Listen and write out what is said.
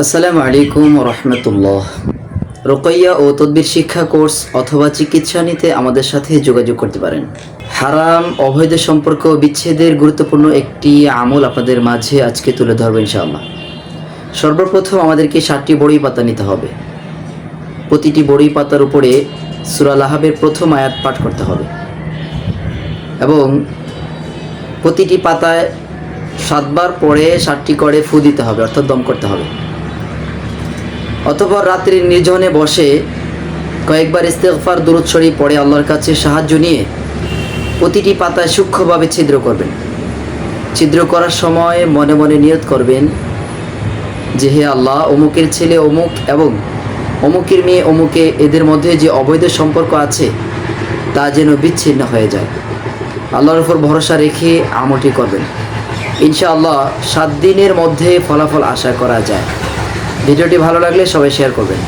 আসসালামু আলাইকুম রহমতুল্লাহ। রুকাইয়া ও তদবির শিক্ষা কোর্স অথবা চিকিৎসা নিতে আমাদের সাথে যোগাযোগ করতে পারেন। হারাম অবৈধ সম্পর্ক বিচ্ছেদের গুরুত্বপূর্ণ একটি আমল আপনাদের মাঝে আজকে তুলে ধরবো ইনশাআল্লাহ। সর্বপ্রথম আমাদেরকে 7টি বড়ি পাতা নিতে হবে। প্রতিটি বড়ি পাতার উপরে সূরা লাহাবের প্রথম আয়াত পাঠ করতে হবে এবং প্রতিটি পাতায় 7 বার পরে 7টি করে ফু দিতে হবে, অর্থাৎ দম করতে হবে। অতঃপর রাত্রির নির্জনে বসে কয়েকবার ইস্তেগফার দুরূদ শরীফ পড়ে আল্লাহর কাছে সাহায্য নিয়ে প্রতিটি পাতায় সূক্ষ্মভাবে ছিদ্র করবেন। ছিদ্র করার সময় মনে মনে নিয়ত করবেন যে হে আল্লাহ, অমুকের ছেলে অমুক এবং অমুকের মেয়ে অমুকে, এদের মধ্যে যে অবৈধ সম্পর্ক আছে তা যেন বিচ্ছিন্ন হয়ে যায়। আল্লাহর উপর ভরসা রেখে আমলটি করবেন। ইনশাআল্লাহ 7 দিনের মধ্যে ফলাফল আশা করা যায়। ভিডিওটি ভালো লাগলে সবাই শেয়ার করবেন।